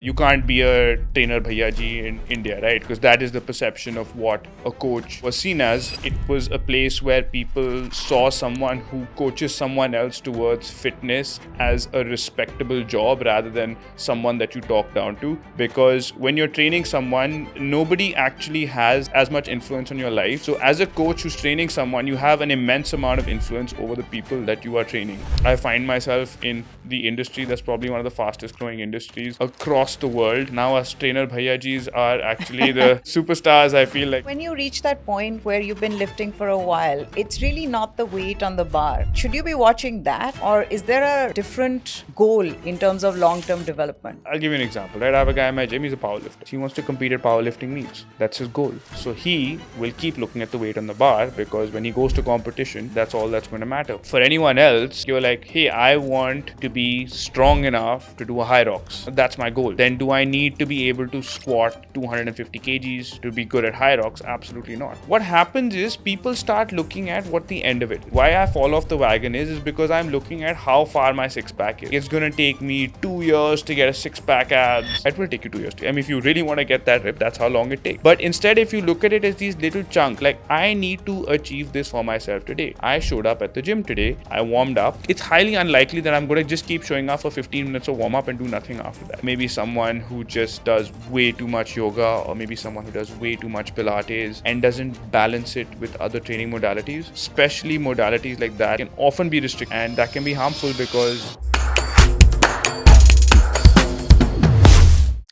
You can't be a trainer bhaiya ji in India, right? Because that is the perception of what a coach was seen as. It was a place where people saw someone who coaches someone else towards fitness as a respectable job rather than someone that you talk down to. Because when you're training someone, nobody actually has as much influence on your life. So as a coach who's training someone, you have an immense amount of influence over the people that you are training. I find myself in the industry that's probably one of the fastest growing industries across the world. Now us trainer bhaiyajis are actually the superstars, I feel like. When you reach that point where you've been lifting for a while, it's really not the weight on the bar. Should you be watching that, or is there a different goal in terms of long-term development? I'll give you an example, right? I have a guy in my gym, he's a powerlifter. He wants to compete at powerlifting meets. That's his goal. So he will keep looking at the weight on the bar because when he goes to competition, that's all that's going to matter. For anyone else, you're like, hey, I want to be strong enough to do a high rocks. That's my goal. Then do I need to be able to squat 250 kgs to be good at high rocks? Absolutely not. What happens is people start looking at what the end of it. Why I fall off the wagon is because I'm looking at how far my six pack is. It's going to take me 2 years to get a six pack abs. It will take you 2 years. I mean, if you really want to get that rip, that's how long it takes. But instead, if you look at it as these little chunks, like I need to achieve this for myself today. I showed up at the gym today. I warmed up. It's highly unlikely that I'm going to just keep showing up for 15 minutes of warm up and do nothing after that. Maybe someone who just does way too much yoga, or maybe someone who does way too much Pilates and doesn't balance it with other training modalities, especially modalities like that can often be restricted, and that can be harmful because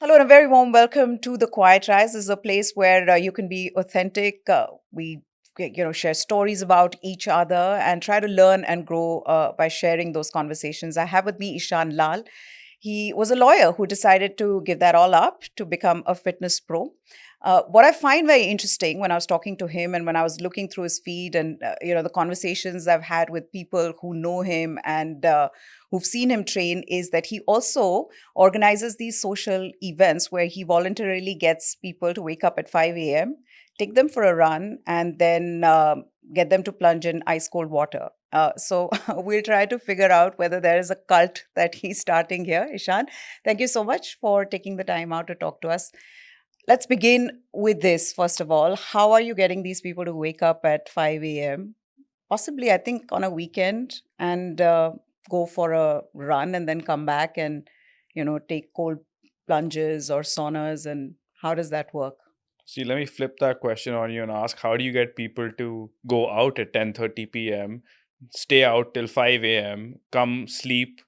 Hello, and a very warm welcome to the Quiet Rise. This is a place where you can be authentic. We share stories about each other and try to learn and grow by sharing those conversations. I have with me Ishan Lall. He was a lawyer who decided to give that all up to become a fitness pro. What I find very interesting when I was talking to him and when I was looking through his feed and the conversations I've had with people who know him and who've seen him train is that he also organizes these social events where he voluntarily gets people to wake up at 5 a.m., take them for a run, and then get them to plunge in ice cold water. So we'll try to figure out whether there is a cult that he's starting here. Ishan, thank you so much for taking the time out to talk to us. Let's begin with this, first of all. How are you getting these people to wake up at 5 a.m.? Possibly, I think, on a weekend and go for a run and then come back and, take cold plunges or saunas. And how does that work? see, let me flip that question on you and ask, how do you get people to go out at 10:30 p.m., stay out till 5 a.m., come sleep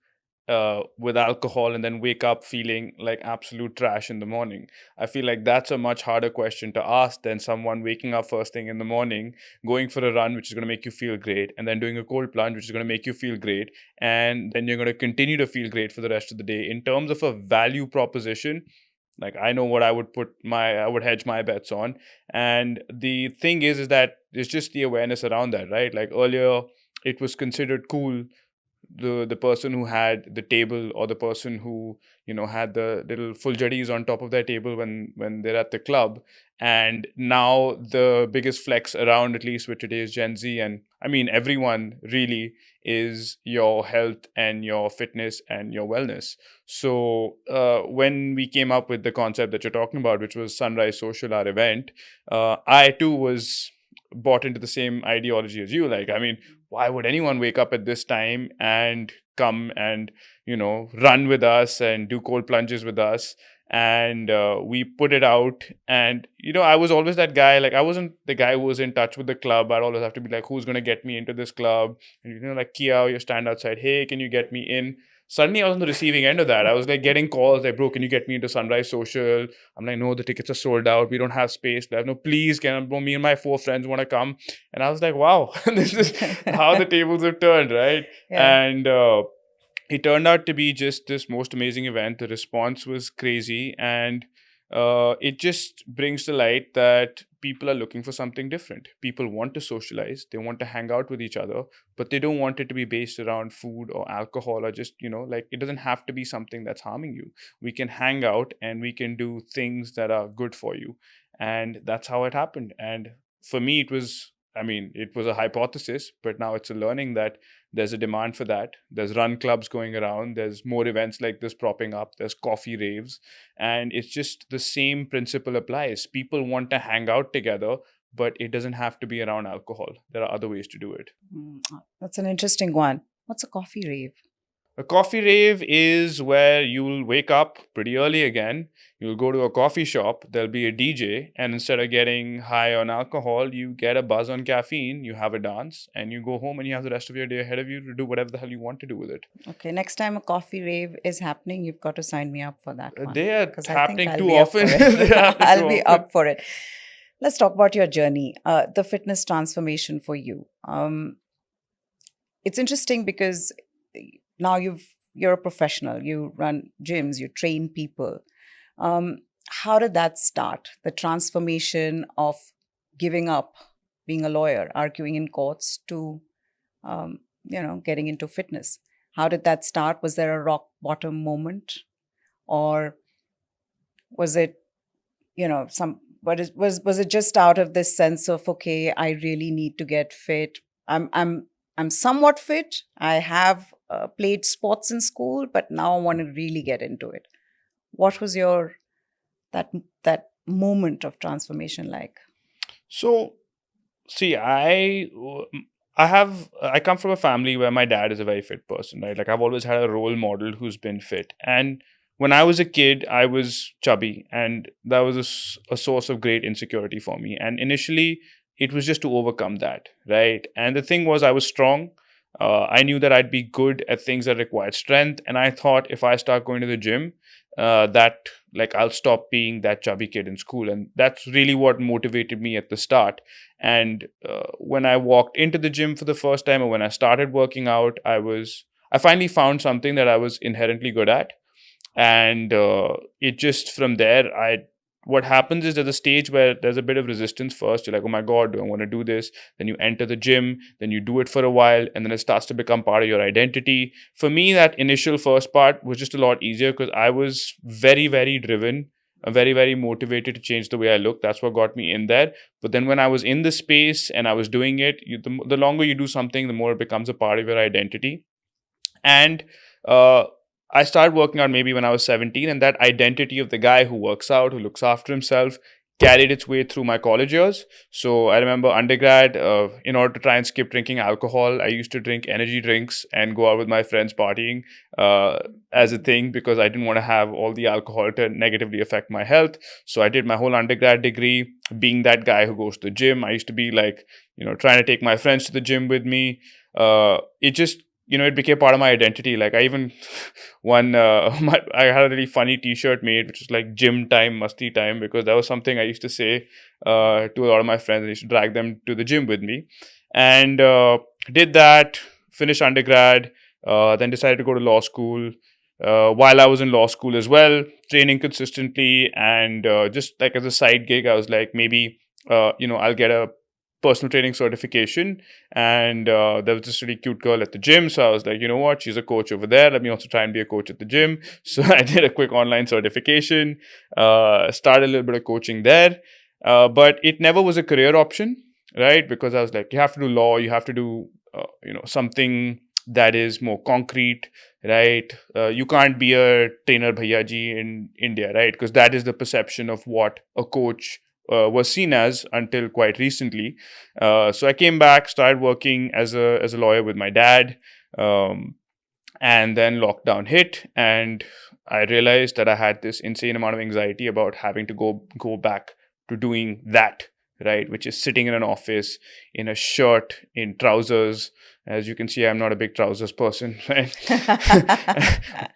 with alcohol, and then wake up feeling like absolute trash in the morning? I feel like that's a much harder question to ask than someone waking up first thing in the morning, going for a run, which is going to make you feel great, and then doing a cold plunge, which is going to make you feel great. And then you're going to continue to feel great for the rest of the day. In terms of a value proposition, like I know what I would hedge my bets on. And the thing is that it's just the awareness around that, right? Like earlier, it was considered cool, the person who had the table, or the person who had the little fuljaris on top of their table when they're at the club. And now the biggest flex around, at least with today's Gen Z, and I mean everyone really, is your health and your fitness and your wellness. So when we came up with the concept that you're talking about, which was Sunrise Social, our event, I too was bought into the same ideology as you. Like, I mean, why would anyone wake up at this time and come and run with us and do cold plunges with us? And we put it out, and I was always that guy. Like, I wasn't the guy who was in touch with the club. I'd always have to be like, who's going to get me into this club? And like, Kia, you stand outside, hey, can you get me in? Suddenly I was on the receiving end of that. I was like getting calls like, bro, can you get me into Sunrise Social? I'm like, no, the tickets are sold out. We don't have space left. No, please, bro, me and my 4 friends want to come. And I was like, wow, this is how the tables have turned, right? Yeah. And it turned out to be just this most amazing event. The response was crazy, and it just brings to light that people are looking for something different. People want to socialize, they want to hang out with each other, but they don't want it to be based around food or alcohol, or just like, it doesn't have to be something that's harming you. We can hang out and we can do things that are good for you, and that's how it happened. And for me, it was I mean, it was a hypothesis, but now it's a learning that there's a demand for that. There's run clubs going around. There's more events like this propping up. There's coffee raves. And it's just the same principle applies. People want to hang out together, but it doesn't have to be around alcohol. There are other ways to do it. That's an interesting one. What's a coffee rave? A coffee rave is where you'll wake up pretty early again. You'll go to a coffee shop, there'll be a DJ, and instead of getting high on alcohol, you get a buzz on caffeine, you have a dance, and you go home and you have the rest of your day ahead of you to do whatever the hell you want to do with it. Okay, next time a coffee rave is happening, you've got to sign me up for that one. They are Because I think happening I'll too be up for often. it. They are happening I'll too be often. up for it. Let's talk about your journey, the fitness transformation for you. It's interesting because now you're a professional. You run gyms, you train people. How did that start? The transformation of giving up being a lawyer, arguing in courts, to getting into fitness. How did that start? Was there a rock bottom moment, or was it was it just out of this sense of, okay, I really need to get fit? I'm somewhat fit. I have played sports in school, but now I want to really get into it. What was your that moment of transformation like? So, see, I come from a family where my dad is a very fit person, right? Like I've always had a role model who's been fit. And when I was a kid, I was chubby, and that was a source of great insecurity for me. And initially, it was just to overcome that, right? And the thing was, I was strong. I knew that I'd be good at things that required strength, and I thought if I start going to the gym, that like I'll stop being that chubby kid in school, and that's really what motivated me at the start. And when I walked into the gym for the first time, or when I started working out, I finally found something that I was inherently good at. And it just from there, what happens is there's a stage where there's a bit of resistance first. You're like, oh my god, do I want to do this? Then you enter the gym, then you do it for a while, and then it starts to become part of your identity. For me, that initial first part was just a lot easier because I was very, very driven, very, very motivated to change the way I look. That's what got me in there. But then when I was in the space and I was doing it, the longer you do something, the more it becomes a part of your identity. And uh, I started working out maybe when I was 17, and that identity of the guy who works out, who looks after himself, carried its way through my college years. So I remember undergrad, in order to try and skip drinking alcohol, I used to drink energy drinks and go out with my friends partying as a thing because I didn't want to have all the alcohol to negatively affect my health. So I did my whole undergrad degree being that guy who goes to the gym. I used to be like, trying to take my friends to the gym with me. It just it became part of my identity. Like I even I had a really funny T-shirt made, which was like "Gym time, Masti time," because that was something I used to say to a lot of my friends. I used to drag them to the gym with me, and did that. Finished undergrad, then decided to go to law school. While I was in law school as well, training consistently, and just like as a side gig, I was like, maybe I'll get a personal training certification. And there was this really cute girl at the gym, so I was like, you know what, she's a coach over there, let me also try and be a coach at the gym. So I did a quick online certification, started a little bit of coaching there, but it never was a career option, right? Because I was like, you have to do law, you have to do something that is more concrete, right? You can't be a trainer bhaiya ji in India, right? Because that is the perception of what a coach was seen as until quite recently. So I came back, started working as a lawyer with my dad, and then lockdown hit, and I realized that I had this insane amount of anxiety about having to go back to doing that, right? Which is sitting in an office in a shirt, in trousers. As you can see, I'm not a big trousers person, right?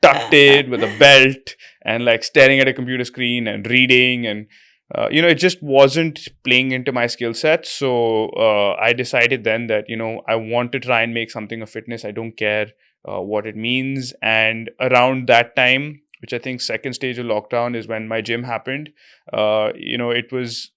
Tucked in with a belt and like staring at a computer screen and reading, and it just wasn't playing into my skill set. So I decided then that, I want to try and make something of fitness. I don't care what it means. And around that time, which I think second stage of lockdown is when my gym happened. It's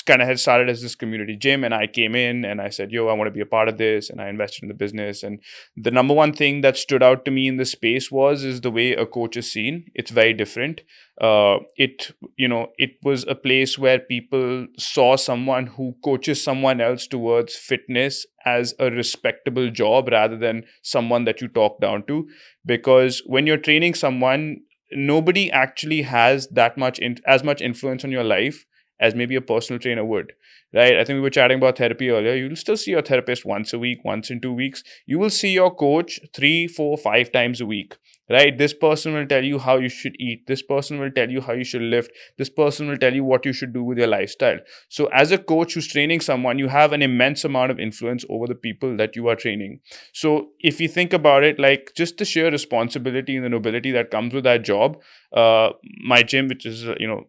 kind of had started as this community gym, and I came in and I said, yo, I want to be a part of this, and I invested in the business. And the number one thing that stood out to me in the space is the way a coach is seen. It's very different. It was a place where people saw someone who coaches someone else towards fitness as a respectable job rather than someone that you talk down to. Because when you're training someone, nobody actually has that much as much influence on your life as maybe a personal trainer would, right? I think we were chatting about therapy earlier. You'll still see your therapist once a week, once in 2 weeks. You will see your coach 3, 4, 5 times a week, right? This person will tell you how you should eat. This person will tell you how you should lift. This person will tell you what you should do with your lifestyle. So as a coach who's training someone, you have an immense amount of influence over the people that you are training. So if you think about it, like just the sheer responsibility and the nobility that comes with that job, my gym, which is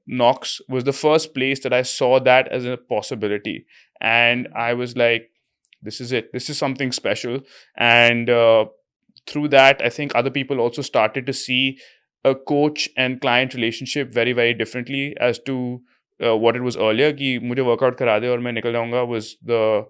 Knox, was the first place that I saw that as a possibility. And I was like, this is it. This is something special. And through that, I think other people also started to see a coach and client relationship very, very differently as to what it was earlier. Ki mujhe workout kara de aur main nikal jaunga was the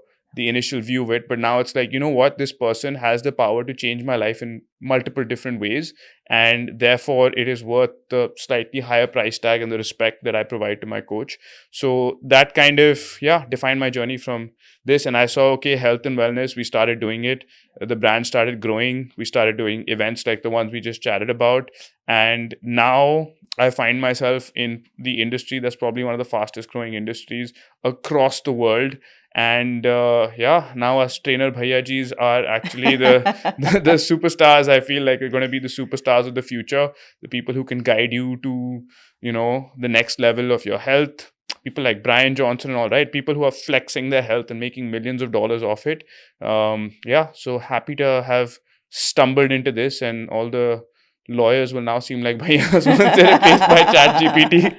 initial view of it. But now it's like, you know what, this person has the power to change my life in multiple different ways, and therefore it is worth the slightly higher price tag and the respect that I provide to my coach. So that kind of defined my journey from this. And I saw, okay, health and wellness, we started doing it. The brand started growing. We started doing events like the ones we just chatted about. And now I find myself in the industry that's probably one of the fastest growing industries across the world. And now us trainer bhaiyajis are actually the superstars. I feel like are going to be the superstars of the future, the people who can guide you to the next level of your health. People like Brian Johnson and all, right? People who are flexing their health and making millions of dollars off it. So happy to have stumbled into this, and all the lawyers will now seem like bhaiyas once they're replaced by chat GPT.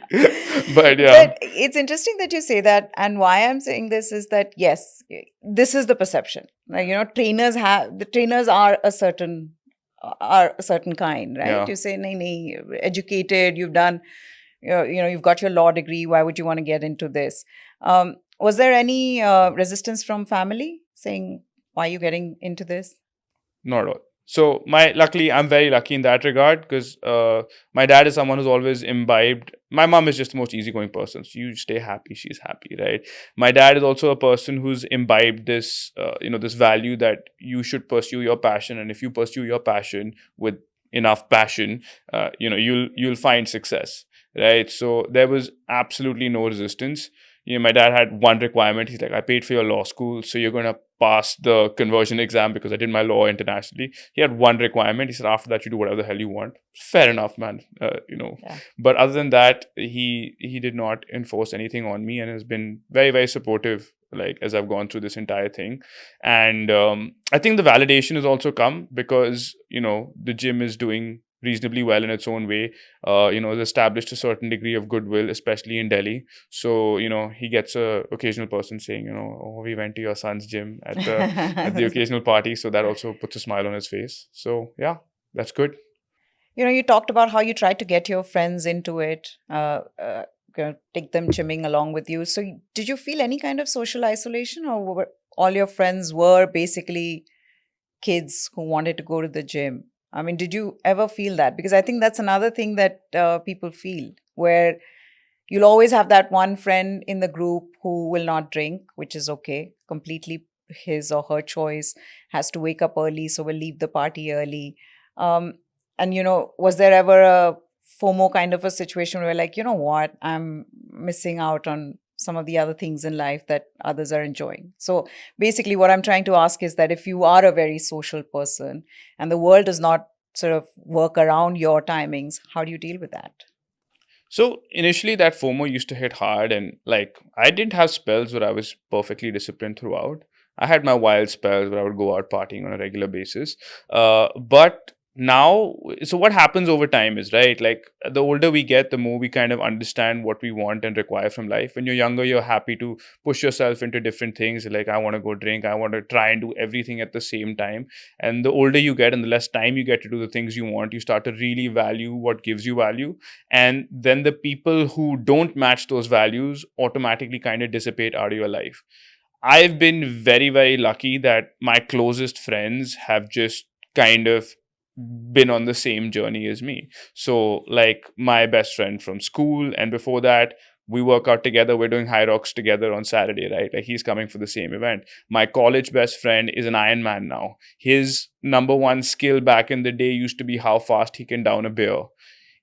But yeah. But it's interesting that you say that. And why I'm saying this is that, yes, this is the perception. Like, trainers are a certain kind, right? Yeah. You say, nahi, nahi, educated, you've done, you've got your law degree. Why would you want to get into this? Was there any resistance from family saying, why are you getting into this? Not at all. So luckily, I'm very lucky in that regard, because my dad is someone who's always imbibed. My mom is just the most easygoing person. So you stay happy, she's happy, right? My dad is also a person who's imbibed this, this value that you should pursue your passion, and if you pursue your passion with enough passion, you'll find success, right? So there was absolutely no resistance. My dad had one requirement. He's like, I paid for your law school, so you're going to pass the conversion exam, because I did my law internationally. He had one requirement. He said, after that, you do whatever the hell you want. Fair enough, man. Yeah. But other than that, he did not enforce anything on me, and has been very, very supportive, like, as I've gone through this entire thing. And I think the validation has also come because, the gym is doing reasonably well in its own way. Has established a certain degree of goodwill, especially in Delhi. So, he gets a occasional person saying, oh, we went to your son's gym at the occasional party. So that also puts a smile on his face. So yeah, that's good. You talked about how you tried to get your friends into it, take them gymming along with you. So did you feel any kind of social isolation, or all your friends were basically kids who wanted to go to the gym? I mean, did you ever feel that? Because I think that's another thing that people feel, where you'll always have that one friend in the group who will not drink, which is okay, completely his or her choice, has to wake up early, so will leave the party early. Um, and, was there ever a FOMO kind of a situation where, like, you know what, I'm missing out on some of the other things in life that others are enjoying? So basically, what I'm trying to ask is that if you are a very social person and the world does not sort of work around your timings, how do you deal with that? So initially, that FOMO used to hit hard, and like I didn't have spells where I was perfectly disciplined throughout. I had my wild spells where I would go out partying on a regular basis. But now, so what happens over time is, right, like the older we get, the more we kind of understand what we want and require from life. When you're younger, you're happy to push yourself into different things. Like, I want to go drink, I want to try and do everything at the same time. And the older you get and the less time you get to do the things you want, you start to really value what gives you value. And then the people who don't match those values automatically kind of dissipate out of your life. I've been very, very lucky that my closest friends have just kind of been on the same journey as me. So, like my best friend from school, and before that, we work out together. We're doing high rocks together on Saturday, right? Like he's coming for the same event. My college best friend is an Ironman now. His number one skill back in the day used to be how fast he can down a beer.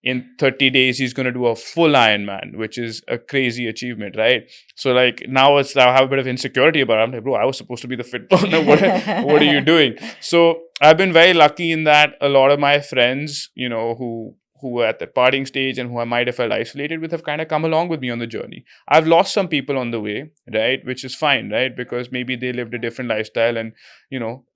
In 30 days he's going to do a full Ironman, which is a crazy achievement, right? So like now I have a bit of insecurity about it. I'm like, bro, I was supposed to be the fit one. What are you doing? So I've been very lucky in that a lot of my friends, who were at the partying stage and who I might have felt isolated with have kind of come along with me on the journey. I've lost some people on the way, right? Which is fine, right? Because maybe they lived a different lifestyle. And,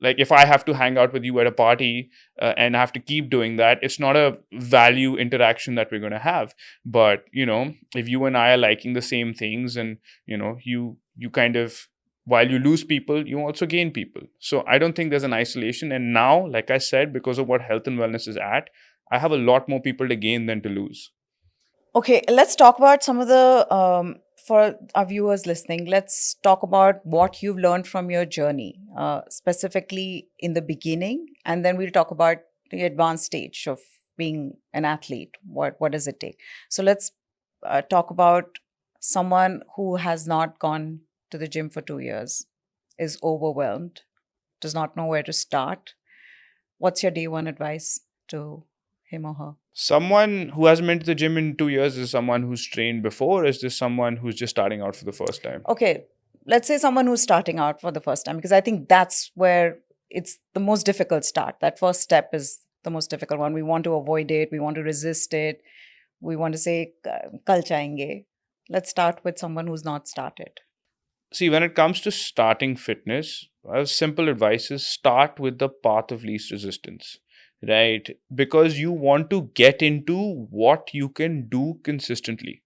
like if I have to hang out with you at a party and have to keep doing that, it's not a value interaction that we're going to have. But if you and I are liking the same things, and you kind of, while you lose people, you also gain people. So I don't think there's an isolation. And now, like I said, because of what health and wellness is at, I have a lot more people to gain than to lose. Okay, let's talk about some of the, for our viewers listening, let's talk about what you've learned from your journey, specifically in the beginning, and then we'll talk about the advanced stage of being an athlete. What does it take? So let's talk about someone who has not gone to the gym for 2 years, is overwhelmed, does not know where to start. What's your day one advice to him or her? Someone who hasn't been to the gym in 2 years is someone who's trained before, or is this someone who's just starting out for the first time? Okay, let's say someone who's starting out for the first time, because I think that's where it's the most difficult start. That first step is the most difficult one. We want to avoid it, we want to resist it, we want to say, kal chayenge. Let's start with someone who's not started. See, when it comes to starting fitness, a simple advice is start with the path of least resistance, right? Because you want to get into what you can do consistently.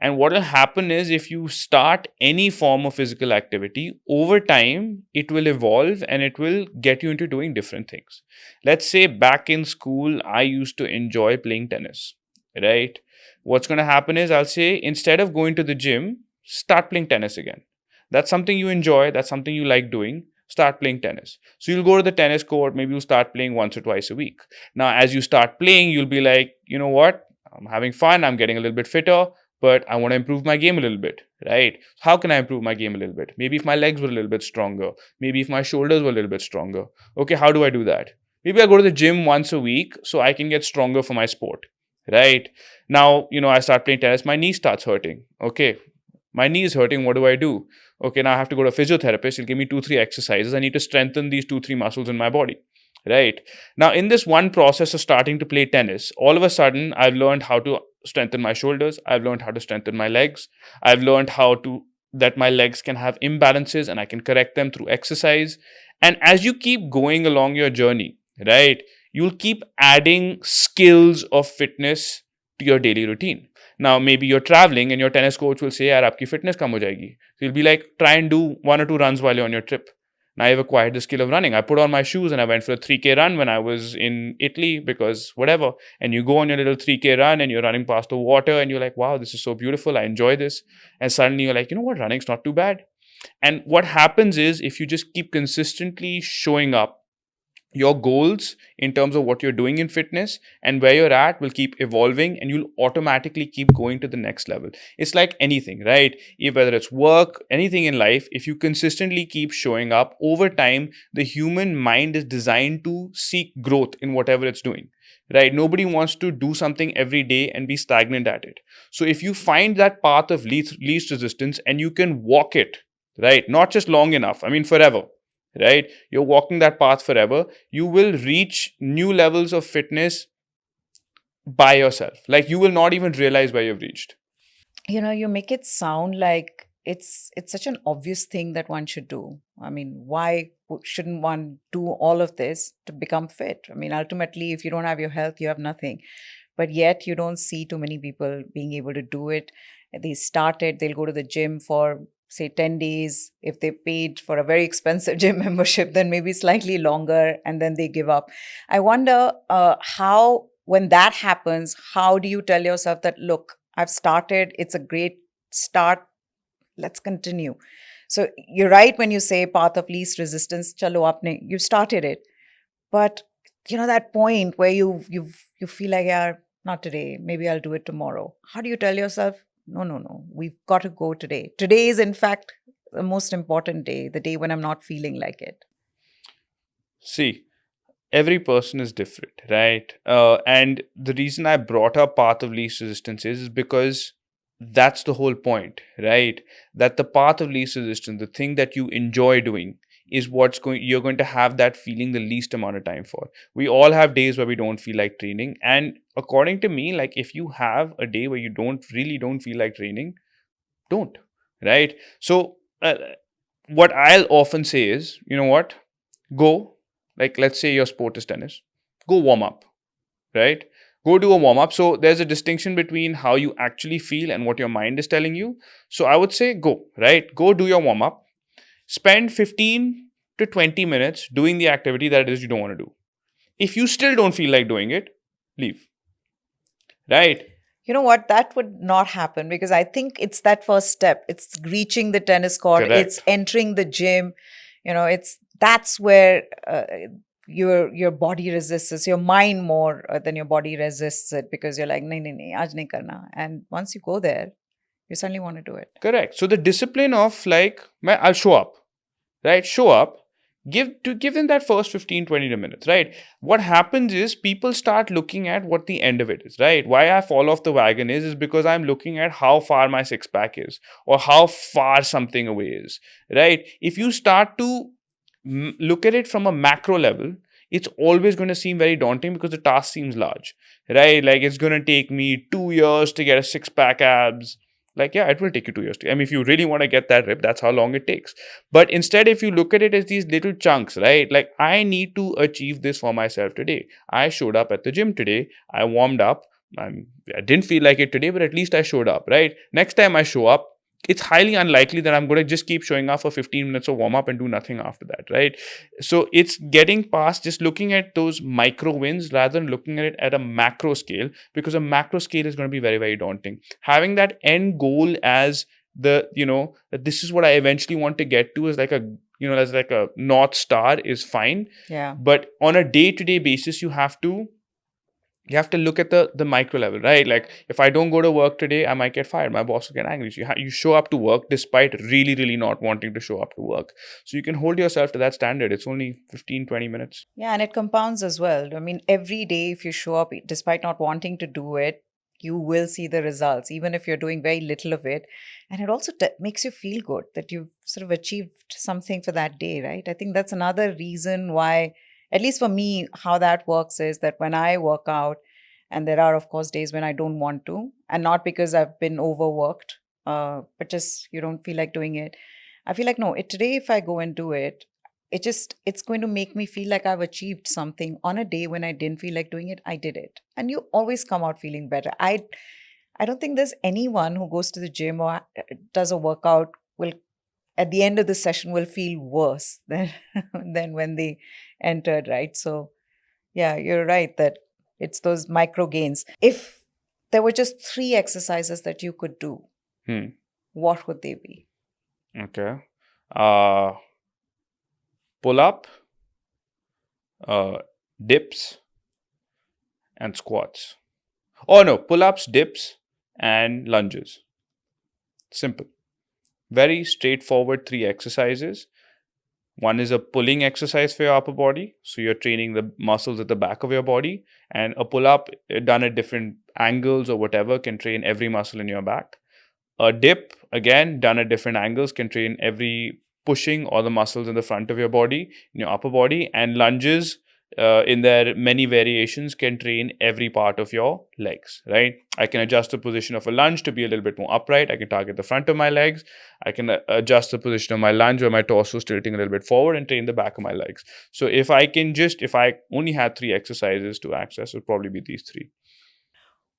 And what will happen is if you start any form of physical activity, over time, it will evolve and it will get you into doing different things. Let's say back in school, I used to enjoy playing tennis, right? What's going to happen is I'll say instead of going to the gym, start playing tennis again. That's something you enjoy, that's something you like doing. Start playing tennis. So you'll go to the tennis court, maybe you'll start playing once or twice a week. Now, as you start playing, you'll be like, you know what? I'm having fun, I'm getting a little bit fitter, but I want to improve my game a little bit, right? How can I improve my game a little bit? Maybe if my legs were a little bit stronger, maybe if my shoulders were a little bit stronger. Okay, how do I do that? Maybe I go to the gym once a week so I can get stronger for my sport, right? Now, I start playing tennis, my knee starts hurting. Okay, my knee is hurting, what do I do? Okay, now I have to go to a physiotherapist, he'll give me 2-3 exercises. I need to strengthen these 2-3 muscles in my body, right? Now, in this one process of starting to play tennis, all of a sudden, I've learned how to strengthen my shoulders. I've learned how to strengthen my legs. I've learned that my legs can have imbalances and I can correct them through exercise. And as you keep going along your journey, right, you'll keep adding skills of fitness to your daily routine. Now, maybe you're traveling and your tennis coach will say, yaar, aapki fitness kam ho jayegi. So you'll be like, try and do 1 or 2 runs while you're on your trip. Now I've acquired the skill of running. I put on my shoes and I went for a 3K run when I was in Italy because whatever. And you go on your little 3K run and you're running past the water and you're like, wow, this is so beautiful. I enjoy this. And suddenly you're like, you know what? Running's not too bad. And what happens is if you just keep consistently showing up, your goals in terms of what you're doing in fitness and where you're at will keep evolving and you'll automatically keep going to the next level. It's like anything, right? Whether it's work, anything in life, if you consistently keep showing up over time, the human mind is designed to seek growth in whatever it's doing, right? Nobody wants to do something every day and be stagnant at it. So if you find that path of least resistance and you can walk it, right? Not just long enough, I mean forever, right? You're walking that path forever, you will reach new levels of fitness by yourself. Like you will not even realize where you've reached. You make it sound like it's such an obvious thing that one should do. I mean, why shouldn't one do all of this to become fit? I mean, ultimately, if you don't have your health, you have nothing. But yet you don't see too many people being able to do it. They started, they'll go to the gym for say 10 days. If they paid for a very expensive gym membership, then maybe slightly longer, and then they give up. I wonder how, when that happens, how do you tell yourself that, look, I've started, it's a great start, let's continue. So you're right when you say path of least resistance, chalo aapne, you started it. But that point where you feel like, yeah, not today, maybe I'll do it tomorrow. How do you tell yourself, no, no, no, we've got to go today? Today is in fact the most important day, the day when I'm not feeling like it. See, every person is different, right? And the reason I brought up path of least resistance is because that's the whole point, right? That the path of least resistance, the thing that you enjoy doing, is you're going to have that feeling the least amount of time for. We all have days where we don't feel like training, and according to me, like if you have a day where you don't feel like training, don't, right? So what I'll often say is, you know what, go, like let's say your sport is tennis, go warm up, right? Go do a warm up. So there's a distinction between how you actually feel and what your mind is telling you. So I would say go, right? Go do your warm up. Spend 15 to 20 minutes doing the activity that it is you don't want to do. If you still don't feel like doing it, leave, right? You know what? That would not happen because I think it's that first step. It's reaching the tennis court, it's Correct. entering the gym. That's where your body resists it, your mind more than your body resists it, because you're like, nahi, nahi, nahi, aaj nahi karna. And once you go there, you suddenly want to do it. Correct. So the discipline of like, I'll show up, right? Show up, give them that first 15-20 minutes, right? What happens is people start looking at what the end of it is, right? Why I fall off the wagon is because I'm looking at how far my six pack is or how far something away is, right? If you start to look at it from a macro level, it's always going to seem very daunting because the task seems large, right? Like it's going to take me 2 years to get a six pack abs. Like, yeah, it will take you 2 years. I mean, if you really want to get that rip, that's how long it takes. But instead, if you look at it as these little chunks, right? Like, I need to achieve this for myself today. I showed up at the gym today. I warmed up. I didn't feel like it today, but at least I showed up, right? Next time I show up, it's highly unlikely that I'm going to just keep showing up for 15 minutes of warm up and do nothing after that, right? So it's getting past just looking at those micro wins rather than looking at it at a macro scale, because a macro scale is going to be very, very daunting. Having that end goal as that this is what I eventually want to get to is like as like a North Star is fine. Yeah. But on a day-to-day basis, you have to look at the micro level, right? Like if I don't go to work today, I might get fired. My boss will get angry. So you show up to work despite really, really not wanting to show up to work. So you can hold yourself to that standard. It's only 15-20 minutes. Yeah, and it compounds as well. I mean, every day, if you show up despite not wanting to do it, you will see the results, even if you're doing very little of it. And it also makes you feel good that you've sort of achieved something for that day, right? I think that's another reason why, at least for me, how that works is that when I work out, and there are, of course, days when I don't want to, and not because I've been overworked, but just you don't feel like doing it. I feel like, no, today, if I go and do it, it's going to make me feel like I've achieved something. On a day when I didn't feel like doing it, I did it. And you always come out feeling better. I don't think there's anyone who goes to the gym or does a workout will at the end of the session will feel worse than than when they entered, right? So yeah, you're right that it's those micro gains. If there were just 3 exercises that you could do, what would they be? Okay. Pull up, dips, and squats. Oh no, pull ups, dips, and lunges. Simple. Very straightforward 3 exercises. One is a pulling exercise for your upper body. So you're training the muscles at the back of your body. And a pull up done at different angles or whatever can train every muscle in your back. A dip, again, done at different angles, can train every pushing or the muscles in the front of your body, in your upper body. And lunges, in their many variations, can train every part of your legs, right? I can adjust the position of a lunge to be a little bit more upright. I can target the front of my legs. I can adjust the position of my lunge where my torso is tilting a little bit forward and train the back of my legs. So if I only had 3 exercises to access, it would probably be these 3.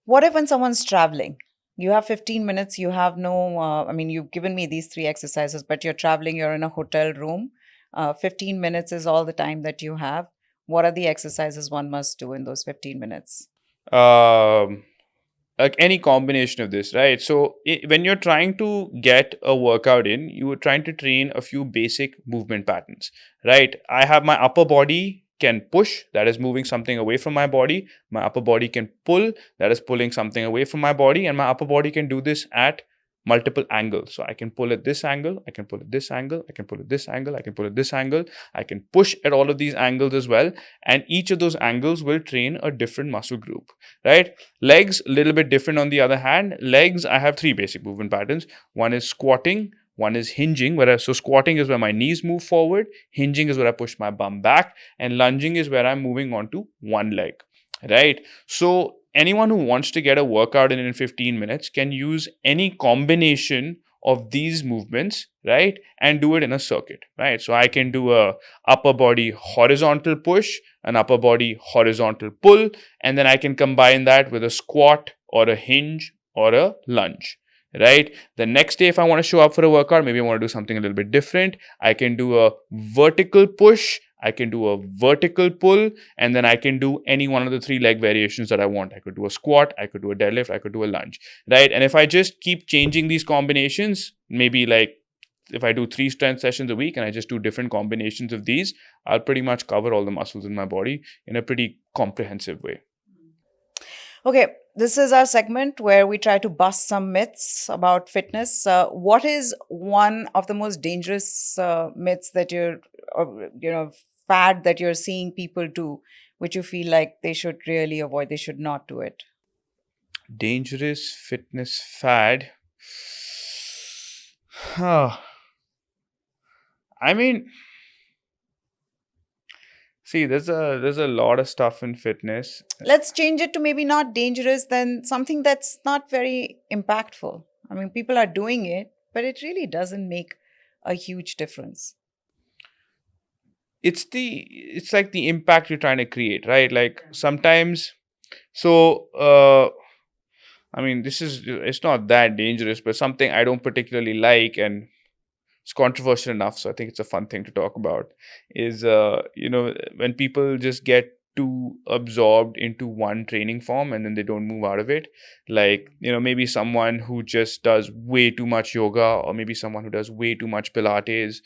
What if when someone's traveling? You have 15 minutes, you have no, you've given me these 3 exercises, but you're traveling, you're in a hotel room. 15 minutes is all the time that you have. What are the exercises one must do in those 15 minutes? Like any combination of this, right? So when you're trying to get a workout in, you are trying to train a few basic movement patterns, right? I have my upper body can push, that is moving something away from my body. My upper body can pull, that is pulling something away from my body. And my upper body can do this at multiple angles. So I can pull at this angle, I can pull at this angle, I can pull at this angle, I can pull at this angle. I can push at all of these angles as well. And each of those angles will train a different muscle group, right? Legs, a little bit different on the other hand. Legs, I have three basic movement patterns. One is squatting, one is hinging, so squatting is where my knees move forward, hinging is where I push my bum back, and lunging is where I'm moving onto one leg, right? So anyone who wants to get a workout in 15 minutes can use any combination of these movements, right? And do it in a circuit, right? So I can do a upper body horizontal push, an upper body horizontal pull, and then I can combine that with a squat or a hinge or a lunge, right? The next day, if I want to show up for a workout, maybe I want to do something a little bit different. I can do a vertical push, I can do a vertical pull, and then I can do any one of the three leg variations that I want. I could do a squat, I could do a deadlift, I could do a lunge, right? And if I just keep changing these combinations, maybe like if I do 3 strength sessions a week and I just do different combinations of these, I'll pretty much cover all the muscles in my body in a pretty comprehensive way. Okay, this is our segment where we try to bust some myths about fitness. What is one of the most dangerous myths that fad that you're seeing people do, which you feel like they should really avoid, they should not do it? Dangerous fitness fad. I mean, see, there's a lot of stuff in fitness. Let's change it to maybe not dangerous, then something that's not very impactful. I mean, people are doing it, but it really doesn't make a huge difference. It's like the impact you're trying to create, right? Like sometimes, I mean, it's not that dangerous, but something I don't particularly like, and it's controversial enough, so I think it's a fun thing to talk about, is when people just get too absorbed into one training form and then they don't move out of it. Like, maybe someone who just does way too much yoga, or maybe someone who does way too much Pilates,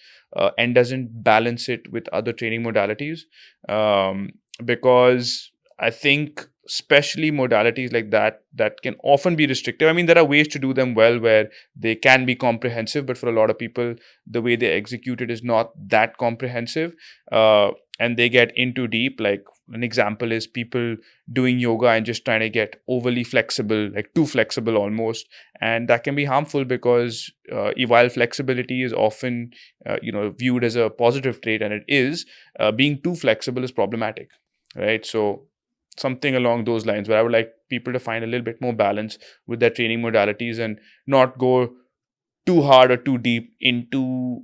and doesn't balance it with other training modalities. Because I think especially modalities like that can often be restrictive. I mean, there are ways to do them well where they can be comprehensive, but for a lot of people, the way they execute it is not that comprehensive, and they get into deep. Like an example is people doing yoga and just trying to get overly flexible, like too flexible almost, and that can be harmful because while flexibility is often viewed as a positive trait, and it is, being too flexible is problematic, right? So something along those lines, where I would like people to find a little bit more balance with their training modalities and not go too hard or too deep into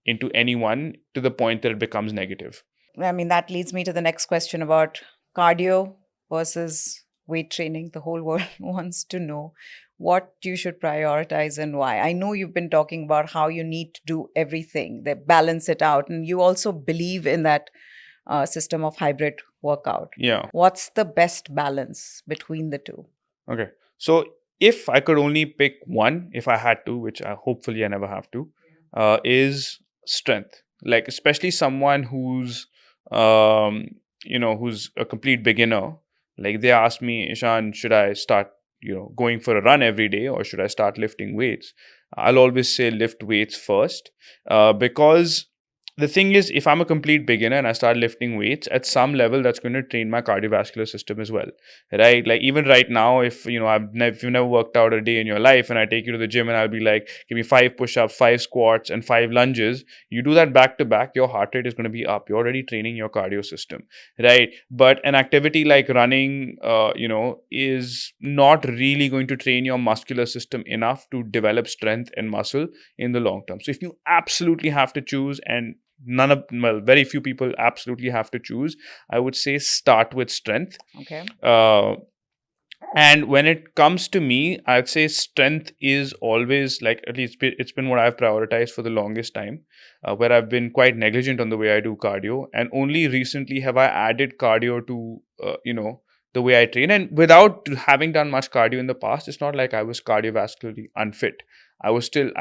into anyone to the point that it becomes negative. I mean, that leads me to the next question about cardio versus weight training. The whole world wants to know what you should prioritize and why. I know you've been talking about how you need to do everything, they balance it out, and you also believe in that system of hybrid workout. Yeah. What's the best balance between the two? Okay. So if I could only pick one, if I had to, which hopefully I never have to, is strength. Like especially someone who's who's a complete beginner. Like they ask me, Ishan, should I start going for a run every day, or should I start lifting weights? I'll always say lift weights first, because the thing is, if I'm a complete beginner and I start lifting weights, at some level, that's going to train my cardiovascular system as well, right? Like even right now, if if you've never worked out a day in your life, and I take you to the gym and I'll be like, give me 5 push-ups, 5 squats, and 5 lunges, you do that back to back, your heart rate is going to be up. You're already training your cardio system, right? But an activity like running, is not really going to train your muscular system enough to develop strength and muscle in the long term. So if you absolutely have to choose, and very few people absolutely have to choose, I would say start with strength. Okay. And when it comes to me, I'd say strength is always, like, at least it's been what I've prioritized for the longest time, where I've been quite negligent on the way I do cardio, and only recently have I added cardio to the way I train. And without having done much cardio in the past, it's not like I was cardiovascularly unfit. I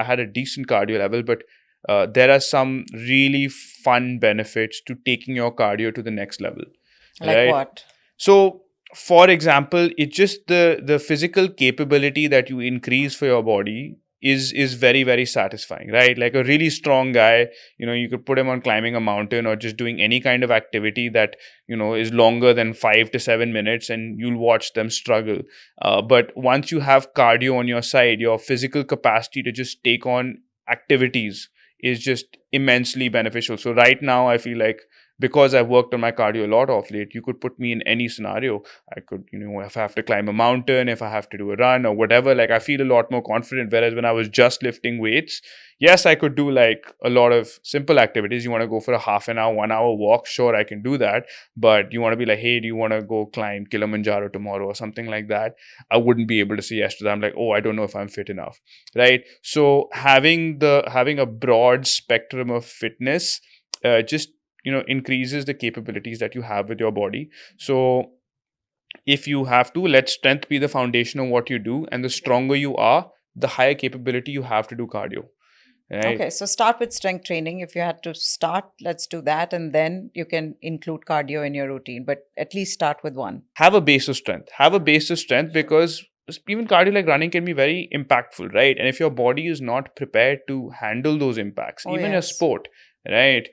had a decent cardio level, but there are some really fun benefits to taking your cardio to the next level, Like right? what? So, for example, it's just the physical capability that you increase for your body is very, very satisfying, right? Like a really strong guy, you could put him on climbing a mountain or just doing any kind of activity that is longer than 5 to 7 minutes, and you'll watch them struggle. But once you have cardio on your side, your physical capacity to just take on activities is just immensely beneficial. So right now I feel like, because I've worked on my cardio a lot of late, you could put me in any scenario. I could, if I have to climb a mountain, if I have to do a run or whatever, like I feel a lot more confident. Whereas when I was just lifting weights, yes, I could do like a lot of simple activities. You want to go for a half an hour, 1 hour walk, sure, I can do that. But you want to be like, hey, do you want to go climb Kilimanjaro tomorrow or something like that? I wouldn't be able to say yes to that. I'm like, oh, I don't know if I'm fit enough, right? So having a broad spectrum of fitness just increases the capabilities that you have with your body. So if you have to, let strength be the foundation of what you do, and the stronger you are, the higher capability you have to do cardio, right? Okay, so start with strength training. If you had to start, let's do that. And then you can include cardio in your routine, but at least start with one. Have a base of strength, because even cardio like running can be very impactful, right? And if your body is not prepared to handle those impacts, Oh, even a yes. sport, right,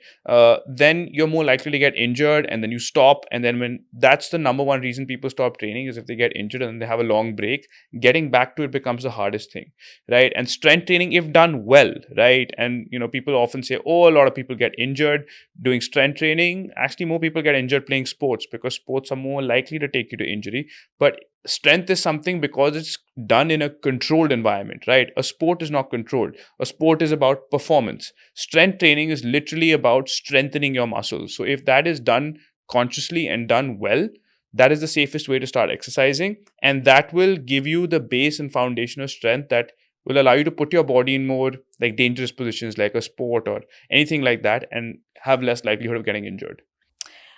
then you're more likely to get injured, and then you stop. And then when that's the number one reason people stop training, is if they get injured and they have a long break, getting back to it becomes the hardest thing, right? And strength training, if done well, right, and people often say, oh, a lot of people get injured doing strength training. Actually, more people get injured playing sports, because sports are more likely to take you to injury. But strength is something, because it's done in a controlled environment, right? A sport is not controlled. A sport is about performance. Strength training is literally about strengthening your muscles. So if that is done consciously and done well, that is the safest way to start exercising, and that will give you the base and foundation of strength that will allow you to put your body in more like dangerous positions, like a sport or anything like that, and have less likelihood of getting injured.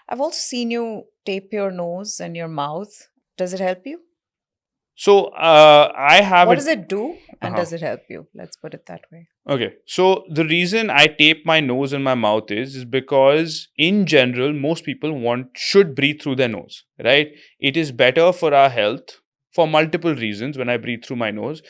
I've also seen you tape your nose and your mouth. Does it help you? So I have What a does it do? And uh does it help you? Let's put it that way. Okay, so the reason I tape my nose and my mouth is because in general, most people should breathe through their nose, right? It is better for our health for multiple reasons. When I breathe through my nose,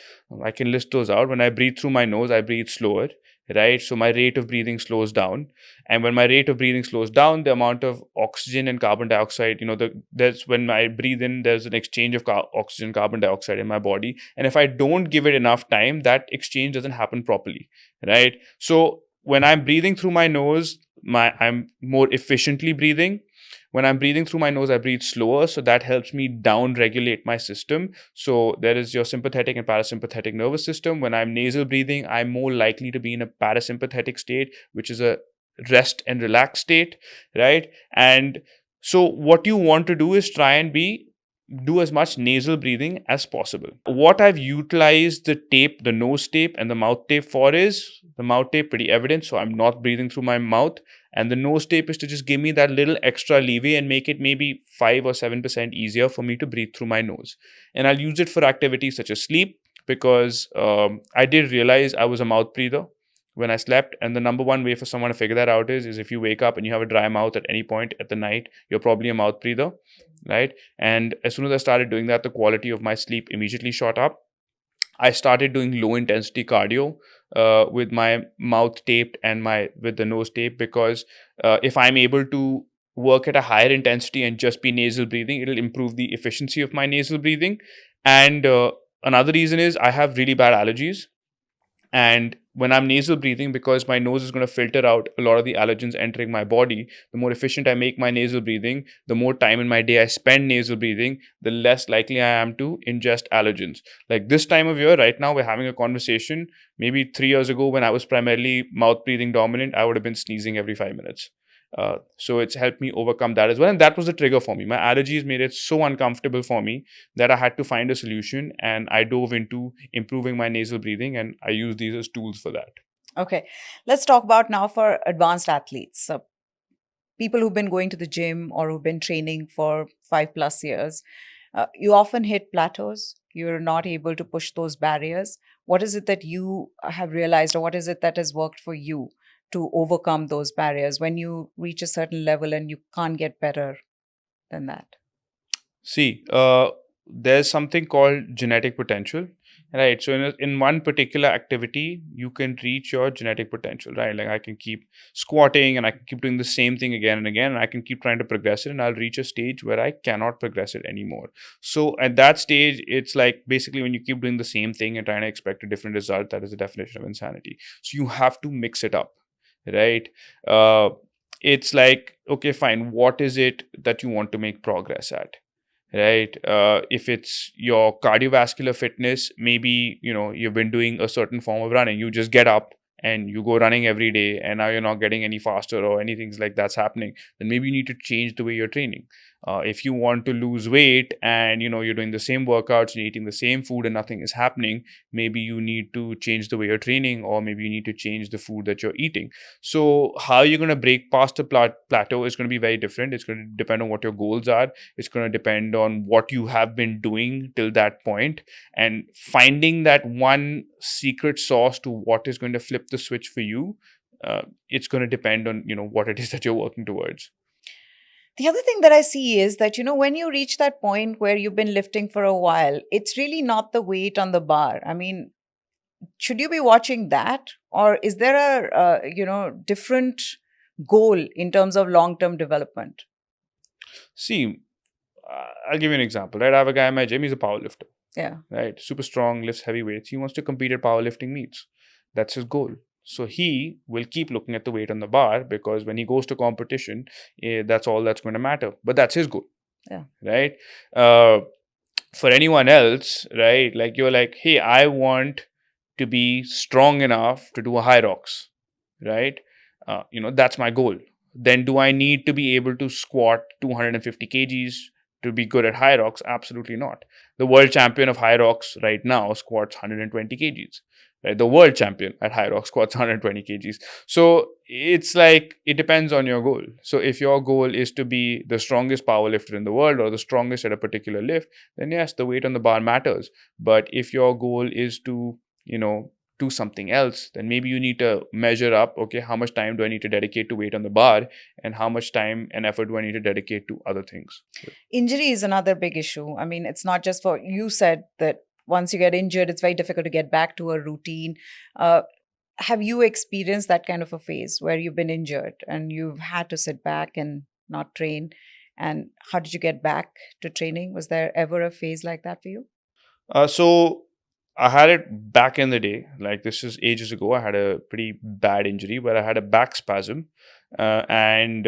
I can list those out. When I breathe through my nose, I breathe slower, right? So my rate of breathing slows down. And when my rate of breathing slows down, the amount of oxygen and carbon dioxide, there's when I breathe in, there's an exchange of oxygen, carbon dioxide in my body. And if I don't give it enough time, that exchange doesn't happen properly, right? So when I'm breathing through my nose, I'm more efficiently breathing. When I'm breathing through my nose, I breathe slower, so that helps me down regulate my system. So there is your sympathetic and parasympathetic nervous system. When I'm nasal breathing, I'm more likely to be in a parasympathetic state, which is a rest and relax state, right? And so what you want to do is try and do as much nasal breathing as possible. What I've utilized the nose tape and the mouth tape for is the mouth tape, pretty evident, so I'm not breathing through my mouth. And the nose tape is to just give me that little extra leeway and make it maybe 5 or 7% easier for me to breathe through my nose. And I'll use it for activities such as sleep, because I did realize I was a mouth breather when I slept. And the number one way for someone to figure that out is if you wake up and you have a dry mouth at any point at the night, you're probably a mouth breather, right? And as soon as I started doing that, the quality of my sleep immediately shot up. I started doing low intensity cardio with my mouth taped and my with the nose tape, because if I'm able to work at a higher intensity and just be nasal breathing, it'll improve the efficiency of my nasal breathing. And another reason is I have really bad allergies, and when I'm nasal breathing, because my nose is going to filter out a lot of the allergens entering my body, the more efficient I make my nasal breathing, the more time in my day I spend nasal breathing, the less likely I am to ingest allergens. Like this time of year, right now, we're having a conversation. Maybe 3 years ago, when I was primarily mouth breathing dominant, I would have been sneezing every 5 minutes. So it's helped me overcome that as well. And that was the trigger for me. My allergies made it so uncomfortable for me that I had to find a solution, and I dove into improving my nasal breathing, and I use these as tools for that. Okay, let's talk about now for advanced athletes. So people who've been going to the gym or who've been training for 5 plus years, you often hit plateaus. You're not able to push those barriers. What is it that you have realized, or what is it that has worked for you to overcome those barriers when you reach a certain level and you can't get better than that? See, there's something called genetic potential, right? So in one particular activity, you can reach your genetic potential, right? Like I can keep squatting and I can keep doing the same thing again and again, and I can keep trying to progress it, and I'll reach a stage where I cannot progress it anymore. So at that stage, it's like basically when you keep doing the same thing and trying to expect a different result, that is the definition of insanity. So you have to mix it up, right? Uh, it's like, okay, fine, what is it that you want to make progress at? Right, if it's your cardiovascular fitness, maybe you've been doing a certain form of running, you just get up and you go running every day, and now you're not getting any faster or anything like that's happening, then maybe you need to change the way you're training. If you want to lose weight and you're doing the same workouts and eating the same food and nothing is happening, maybe you need to change the way you're training, or maybe you need to change the food that you're eating. So how you're going to break past the plateau is going to be very different. It's going to depend on what your goals are. It's going to depend on what you have been doing till that point, and finding that one secret sauce to what is going to flip the switch for you. It's going to depend on what it is that you're working towards. The other thing that I see is that, when you reach that point where you've been lifting for a while, it's really not the weight on the bar. I mean, should you be watching that? Or is there different goal in terms of long-term development? See, I'll give you an example, right? I have a guy in my gym, he's a powerlifter, Yeah. right? Super strong, lifts heavy weights. He wants to compete at powerlifting meets. That's his goal. So he will keep looking at the weight on the bar, because when he goes to competition, that's all that's going to matter. But that's his goal, Yeah. right? Uh, for anyone else, right? Like you're like, hey, I want to be strong enough to do a high rocks, right? That's my goal. Then do I need to be able to squat 250 kgs to be good at high rocks? Absolutely not. The world champion of high rocks right now squats 120 kgs. Right? The world champion at high rocks squats 120 kgs. So it's like it depends on your goal. So if your goal is to be the strongest power lifter in the world or the strongest at a particular lift, then yes, the weight on the bar matters. But if your goal is to, do something else, then maybe you need to measure up, okay, how much time do I need to dedicate to weight on the bar, and how much time and effort do I need to dedicate to other things. Injury is another big issue. I mean, it's not just for, you said that once you get injured, it's very difficult to get back to a routine. Uh, have you experienced that kind of a phase where you've been injured and you've had to sit back and not train? And how did you get back to training? Was there ever a phase like that for you? So I had it back in the day, like this is ages ago. I had a pretty bad injury where I had a back spasm. And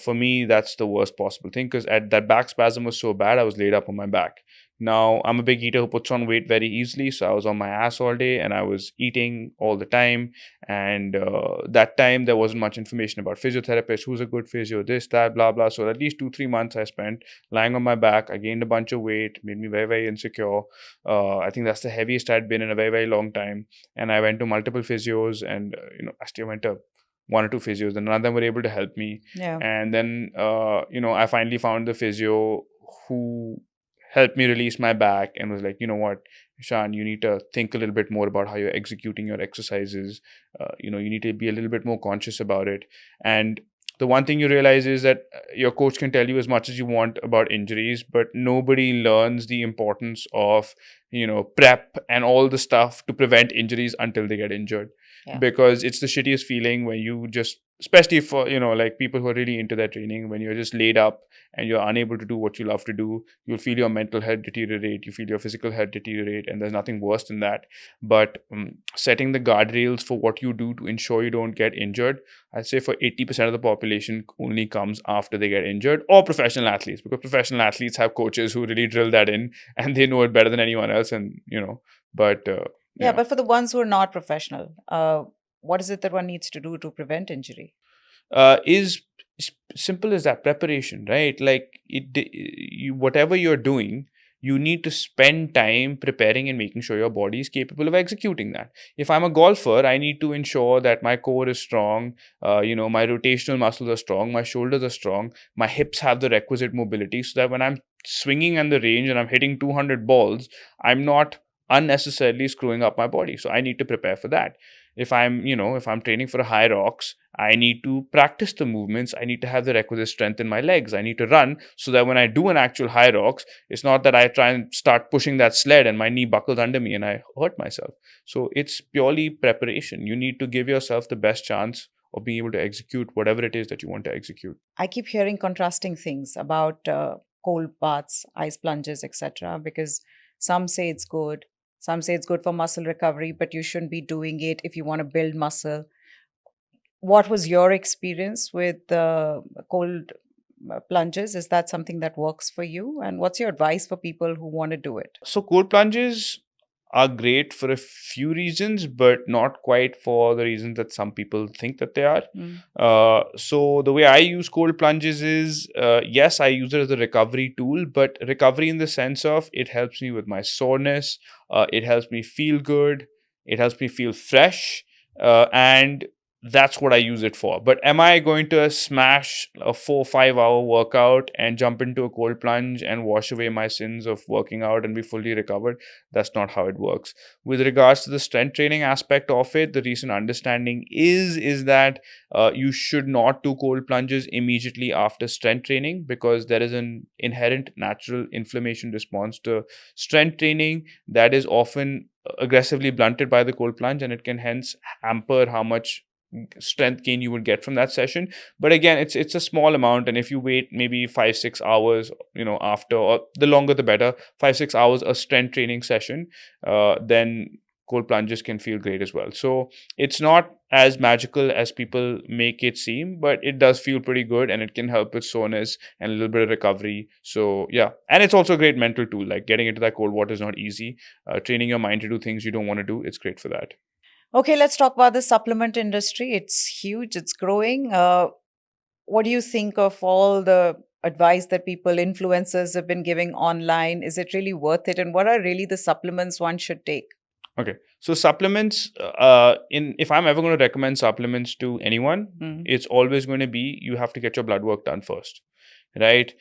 for me, that's the worst possible thing, because at that back spasm was so bad, I was laid up on my back. Now, I'm a big eater who puts on weight very easily. So I was on my ass all day and I was eating all the time. And that time, there wasn't much information about physiotherapists, who's a good physio, this, that, blah, blah. So at least 2-3 months I spent lying on my back. I gained a bunch of weight, made me very, very insecure. I think that's the heaviest I'd been in a very, very long time. And I went to multiple physios, and actually I went to one or two physios, and none of them were able to help me. Yeah. And then I finally found the physio who helped me release my back and was like, you know what, Ishan, you need to think a little bit more about how you're executing your exercises. You need to be a little bit more conscious about it. And the one thing you realize is that your coach can tell you as much as you want about injuries, but nobody learns the importance of, prep and all the stuff to prevent injuries until they get injured. Yeah. Because it's the shittiest feeling when you just, especially for, like people who are really into their training, when you're just laid up and you're unable to do what you love to do, you'll feel your mental health deteriorate, you feel your physical health deteriorate, and there's nothing worse than that. But setting the guardrails for what you do to ensure you don't get injured, I'd say for 80% of the population only comes after they get injured, or professional athletes, because professional athletes have coaches who really drill that in and they know it better than anyone else. And, but Yeah, but for the ones who are not professional, what is it that one needs to do to prevent injury? Is simple as that: preparation, right? Like whatever you're doing, you need to spend time preparing and making sure your body is capable of executing that. If I'm a golfer, I need to ensure that my core is strong, my rotational muscles are strong, my shoulders are strong, my hips have the requisite mobility, so that when I'm swinging on the range and I'm hitting 200 balls, I'm not unnecessarily screwing up my body. So I need to prepare for that. If I'm training for a high rocks, I need to practice the movements. I need to have the requisite strength in my legs. I need to run so that when I do an actual high rocks, it's not that I try and start pushing that sled and my knee buckles under me and I hurt myself. So it's purely preparation. You need to give yourself the best chance of being able to execute whatever it is that you want to execute. I keep hearing contrasting things about cold baths, ice plunges, etc. Because some say it's good, some say it's good for muscle recovery, but you shouldn't be doing it if you want to build muscle. What was your experience with cold plunges? Is that something that works for you? And what's your advice for people who want to do it? So cold plunges are great for a few reasons, but not quite for the reasons that some people think that they are. Mm. So the way I use cold plunges is, yes, I use it as a recovery tool, but recovery in the sense of it helps me with my soreness, it helps me feel good, it helps me feel fresh, and that's what I use it for. But am I going to smash a 4 or 5 hour workout and jump into a cold plunge and wash away my sins of working out and be fully recovered? That's not how it works. With regards to the strength training aspect of it, the recent understanding is that you should not do cold plunges immediately after strength training, because there is an inherent natural inflammation response to strength training that is often aggressively blunted by the cold plunge, and it can hence hamper how much strength gain you would get from that session. But again, it's a small amount, and if you wait maybe 5-6 hours, after, or the longer the better, 5-6 hours a strength training session, then cold plunges can feel great as well. So it's not as magical as people make it seem, but it does feel pretty good, and it can help with soreness and a little bit of recovery. So yeah, and it's also a great mental tool. Like, getting into that cold water is not easy. Training your mind to do things you don't want to do, it's great for that. Okay, let's talk about the supplement industry. It's huge, it's growing. What do you think of all the advice that people, influencers, have been giving online? Is it really worth it? And what are really the supplements one should take? Okay, so supplements. In if I'm ever going to recommend supplements to anyone, Mm. it's always going to be, you have to get your blood work done first, right?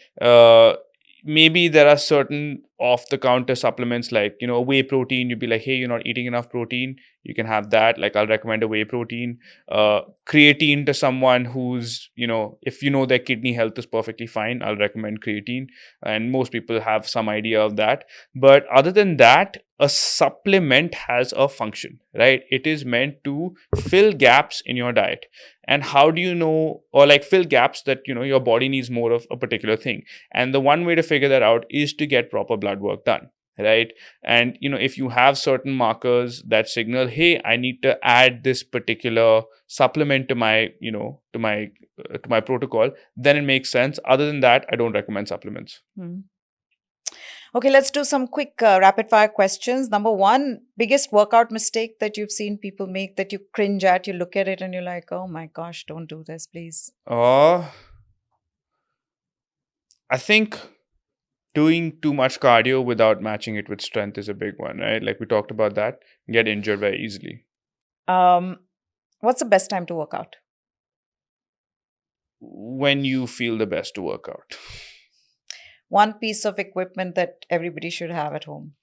Maybe there are certain off-the-counter supplements like whey protein. You'd be like, hey, you're not eating enough protein. You can have that. Like, I'll recommend a whey protein. Creatine to someone who's if their kidney health is perfectly fine, I'll recommend creatine, and most people have some idea of that. But other than that, a supplement has a function, right? It is meant to fill gaps in your diet. And how do you know, or like fill gaps that your body needs more of a particular thing? And the one way to figure that out is to get proper blood work done, right? And if you have certain markers that signal, hey, I need to add this particular supplement to my to my protocol, then it makes sense. Other than that, I don't recommend supplements. Mm. Okay, let's do some quick rapid fire questions. Number one, biggest workout mistake that you've seen people make that you cringe at, you look at it and you're like, oh my gosh, don't do this, please. I think doing too much cardio without matching it with strength is a big one, right? Like we talked about that, get injured very easily. What's the best time to work out? When you feel the best to work out. One piece of equipment that everybody should have at home.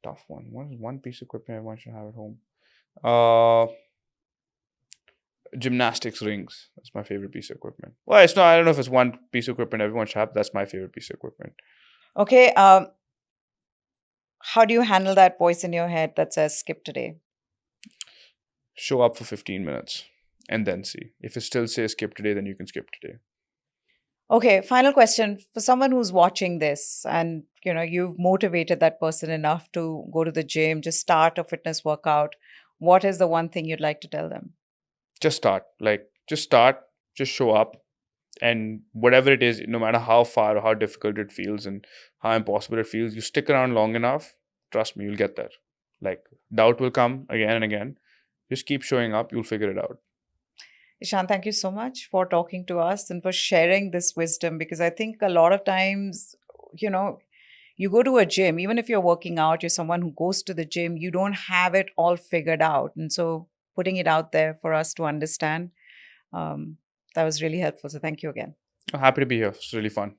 Tough one. What is one piece of equipment everyone should have at home? Gymnastics rings. That's my favorite piece of equipment. Well, it's not. I don't know if it's one piece of equipment everyone should have. That's my favorite piece of equipment. Okay. How do you handle that voice in your head that says skip today? Show up for 15 minutes and then see. If it still says skip today, then you can skip today. Okay, final question. For someone who's watching this and you've motivated that person enough to go to the gym, just start a fitness workout, what is the one thing you'd like to tell them? Just start. Just show up. And whatever it is, no matter how far or how difficult it feels and how impossible it feels, you stick around long enough, trust me, you'll get there. Like, doubt will come again and again. Just keep showing up, you'll figure it out. Ishan, thank you so much for talking to us and for sharing this wisdom, because I think a lot of times, you go to a gym, even if you're working out, you're someone who goes to the gym, you don't have it all figured out. And so putting it out there for us to understand, that was really helpful. So thank you again. I'm happy to be here. It's really fun.